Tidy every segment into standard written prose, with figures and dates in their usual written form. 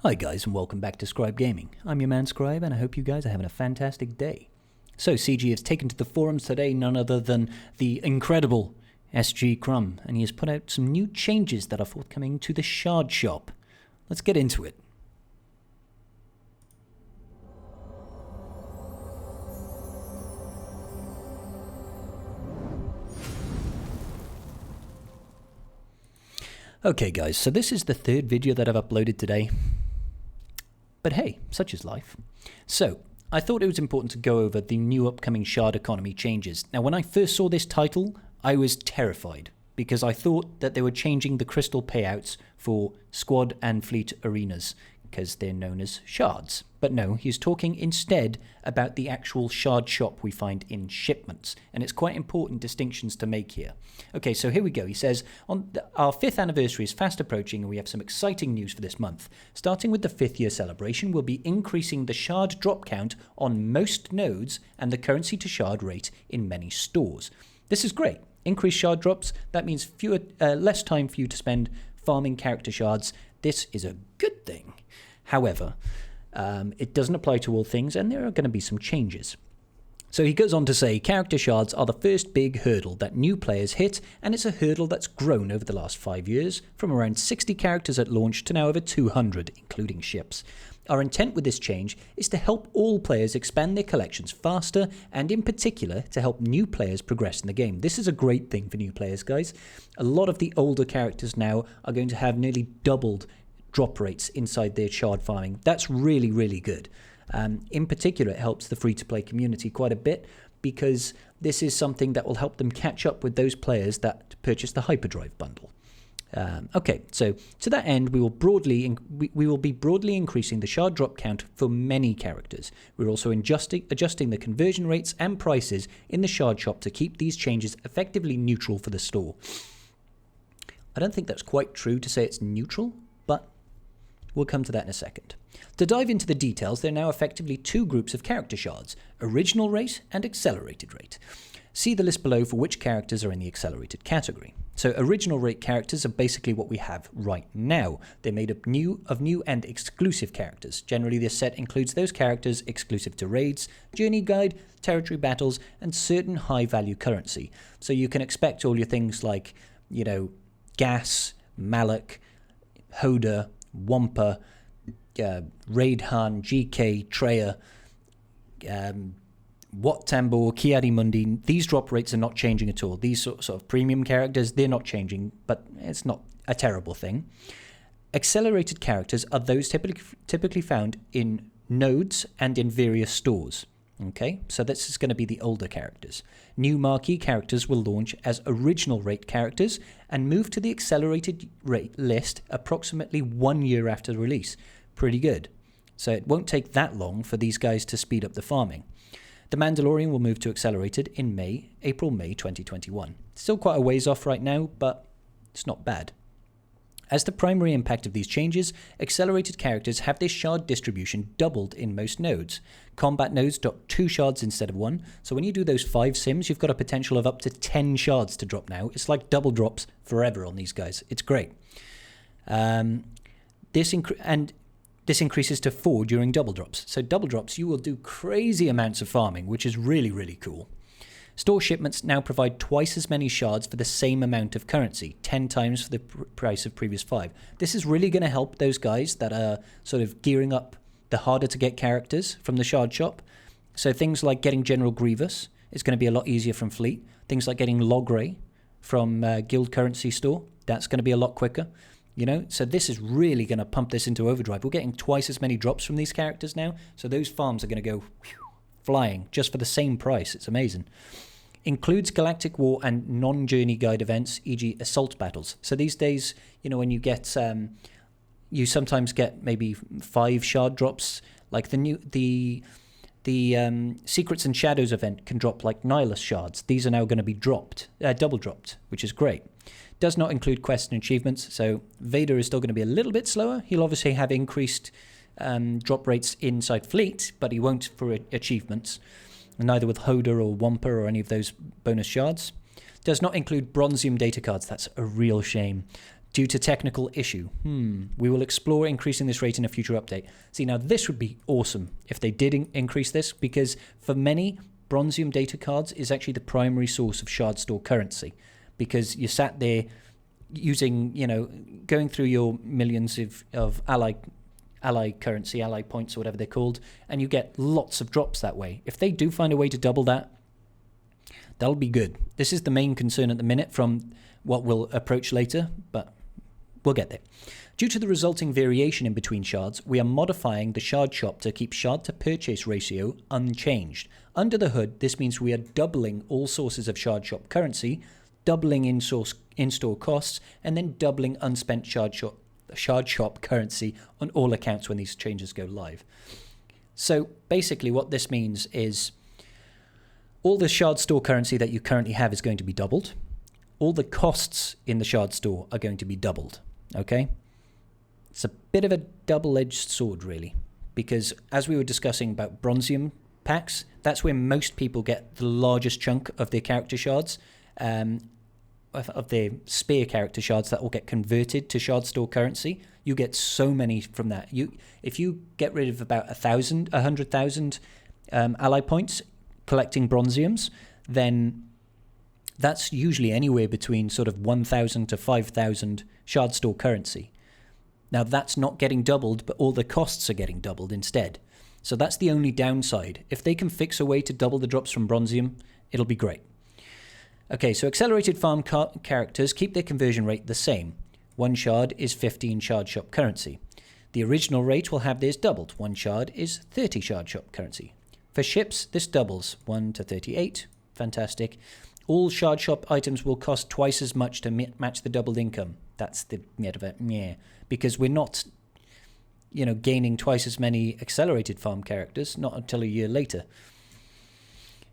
Hi guys and welcome back to Scribe Gaming. I'm your man Scribe and I hope you guys are having a fantastic day. So CG has taken to the forums today none other than the incredible SG Crumb, and he has put out some new changes that are forthcoming to the Shard shop. Let's get into it. Okay guys, so this is the third video that I've uploaded today. But hey, such is life. So, I thought it was important to go over the new upcoming Shard economy changes. Now, when I first saw this title, I was terrified, because I thought that they were changing the crystal payouts for squad and fleet arenas, because they're known as Shards. But no, he's talking instead about the actual Shard shop we find in shipments, and it's quite important distinctions to make here. Okay, so here we go. He says, our 5th anniversary is fast approaching and we have some exciting news for this month. Starting with the 5th year celebration, we'll be increasing the Shard drop count on most nodes and the currency to Shard rate in many stores. This is great. Increased Shard drops, that means less time for you to spend farming character Shards. This is a good thing. However, it doesn't apply to all things, and there are going to be some changes. So he goes on to say, character Shards are the first big hurdle that new players hit, and it's a hurdle that's grown over the last 5 years, from around 60 characters at launch to now over 200, including ships. Our intent with this change is to help all players expand their collections faster, and in particular, to help new players progress in the game. This is a great thing for new players, guys. A lot of the older characters now are going to have nearly doubled drop rates inside their Shard farming. That's really, really good. In particular, it helps the free-to-play community quite a bit, because this is something that will help them catch up with those players that purchase the Hyperdrive bundle. Okay, so to that end, we will be broadly increasing the Shard drop count for many characters. We're also adjusting the conversion rates and prices in the Shard shop to keep these changes effectively neutral for the store. I don't think that's quite true to say it's neutral, but we'll come to that in a second. To dive into the details, there are now effectively two groups of character Shards, original rate and accelerated rate. See the list below for which characters are in the accelerated category. So original rate characters are basically what we have right now. They're made up of new and exclusive characters. Generally, this set includes those characters exclusive to raids, journey guide, territory battles, and certain high-value currency. So you can expect all your things like, Gas, Malak, Hoda, Wampa, Raidhan, GK, Treya, Wat Tambor, Kiadi-Mundi. These drop rates are not changing at all. These sort of premium characters, they're not changing, but it's not a terrible thing. Accelerated characters are those typically found in nodes and in various stores. Okay, so this is going to be the older characters. New marquee characters will launch as original rate characters and move to the accelerated rate list approximately 1 year after release. Pretty good. So it won't take that long for these guys to speed up the farming. The Mandalorian will move to accelerated in April-May 2021. Still quite a ways off right now, but it's not bad. As the primary impact of these changes, accelerated characters have their Shard distribution doubled in most nodes. Combat nodes drop 2 Shards instead of 1, so when you do those 5 sims, you've got a potential of up to 10 Shards to drop now. It's like double drops forever on these guys. It's great. This increases to 4 during double drops. So double drops, you will do crazy amounts of farming, which is really, really cool. Store shipments now provide twice as many Shards for the same amount of currency, 10 times for the price of previous 5. This is really going to help those guys that are sort of gearing up the harder to get characters from the Shard shop. So things like getting General Grievous is going to be a lot easier from Fleet. Things like getting Logray from Guild Currency Store, that's going to be a lot quicker. So this is really going to pump this into overdrive. We're getting twice as many drops from these characters now, so those farms are going to go flying just for the same price. It's amazing. Includes Galactic War and non-journey guide events, e.g. assault battles. So these days, when you get, you sometimes get maybe 5 Shard drops. Like the Secrets and Shadows event can drop like Nihilus Shards. These are now going to be double dropped, which is great. Does not include quests and achievements, so Vader is still going to be a little bit slower. He'll obviously have increased drop rates inside Fleet, but he won't for achievements. Neither with Hoda or Wampa or any of those bonus Shards. Does not include Bronzium data cards. That's a real shame. due to technical issue. We will explore increasing this rate in a future update. See, now this would be awesome if they did increase this, because for many, Bronzium data cards is actually the primary source of Shard Store currency, because you sat there using, going through your millions of ally currency, ally points, or whatever they're called, and you get lots of drops that way. If they do find a way to double that, that'll be good. This is the main concern at the minute from what we'll approach later, but we'll get there. Due to the resulting variation in between shards, we are modifying the shard shop to keep shard to purchase ratio unchanged. Under the hood, this means we are doubling all sources of shard shop currency, doubling in-store costs, and then doubling unspent shard shop currency on all accounts when these changes go live. So basically what this means is all the shard store currency that you currently have is going to be doubled. All the costs in the shard store are going to be doubled, okay? It's a bit of a double-edged sword, really, because as we were discussing about Bronzium packs, that's where most people get the largest chunk of their character shards, of their spear character shards that will get converted to shard store currency. You get so many from that. If you get rid of about 100,000 ally points collecting Bronziums, then that's usually anywhere between sort of 1,000 to 5,000 shard store currency. Now that's not getting doubled, but all the costs are getting doubled instead. So that's the only downside. If they can fix a way to double the drops from Bronzium, it'll be great. Okay, so accelerated farm characters keep their conversion rate the same. 1 shard is 15 shard shop currency. The original rate will have theirs doubled. 1 shard is 30 shard shop currency. For ships, this doubles. 1 to 38. Fantastic. All shard shop items will cost twice as much to match the doubled income. That's the bit of it, yeah. Because we're not, gaining twice as many accelerated farm characters, not until a year later.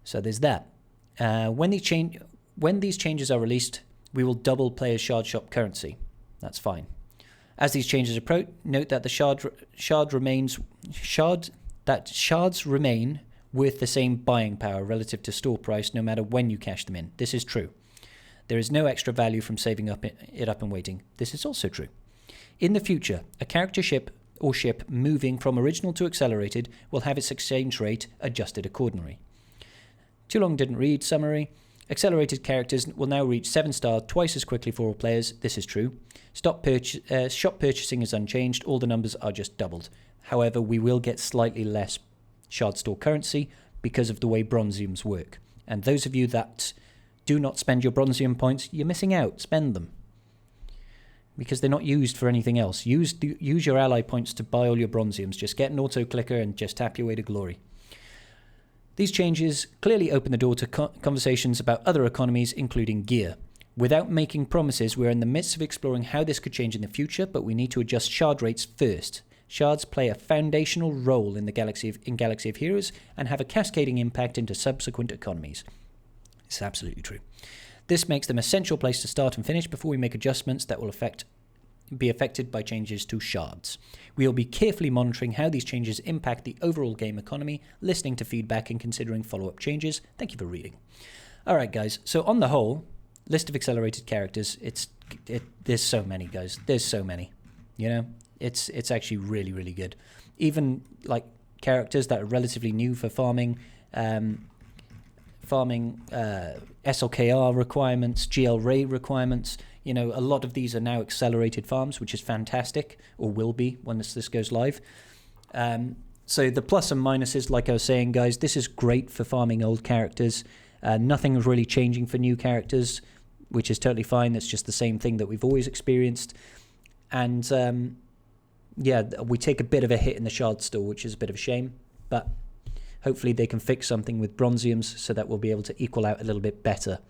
So there's that. When these changes are released, we will double players' shard shop currency. That's fine. As these changes approach, note that the shards remain worth the same buying power relative to store price no matter when you cash them in. This is true. There is no extra value from saving it up and waiting. This is also true. In the future, a character ship or ship moving from original to accelerated will have its exchange rate adjusted accordingly. Too long didn't read summary. Accelerated characters will now reach 7-star twice as quickly for all players. This is true. Shop purchasing is unchanged. All the numbers are just doubled. However, we will get slightly less shard store currency because of the way Bronziums work. And those of you that do not spend your Bronzium points, you're missing out. Spend them. Because they're not used for anything else. Use your ally points to buy all your Bronziums. Just get an auto-clicker and just tap your way to glory. These changes clearly open the door to conversations about other economies, including gear. Without making promises, we're in the midst of exploring how this could change in the future, but we need to adjust shard rates first. Shards play a foundational role in Galaxy of Heroes and have a cascading impact into subsequent economies. It's absolutely true. This makes them an essential place to start and finish before we make adjustments that will be affected by changes to shards. We will be carefully monitoring how these changes impact the overall game economy, listening to feedback and considering follow-up changes. Thank you for reading. All right, guys. So on the whole, list of accelerated characters. There's so many, guys. There's so many. It's actually really, really good. Even like characters that are relatively new for farming SLKR requirements, GL Ray requirements. A lot of these are now accelerated farms, which is fantastic, or will be when this goes live. So the plus and minuses, like I was saying, guys, this is great for farming old characters. Nothing is really changing for new characters, which is totally fine. It's just the same thing that we've always experienced. And we take a bit of a hit in the shard store, which is a bit of a shame, but hopefully they can fix something with Bronziums so that we'll be able to equal out a little bit better.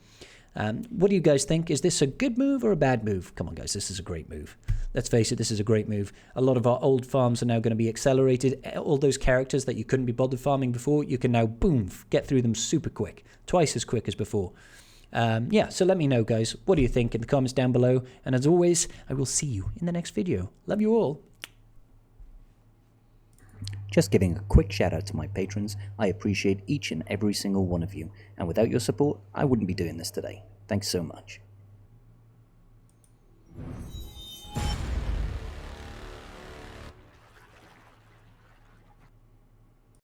What do you guys think? Is this a good move or a bad move? Come on, guys, this is a great move. Let's face it, this is a great move. A lot of our old farms are now going to be accelerated. All those characters that you couldn't be bothered farming before, you can now, boom, get through them super quick. Twice as quick as before. So let me know, guys. What do you think in the comments down below? And as always, I will see you in the next video. Love you all. Just giving a quick shout out to my patrons. I appreciate each and every single one of you, and without your support, I wouldn't be doing this today. Thanks so much.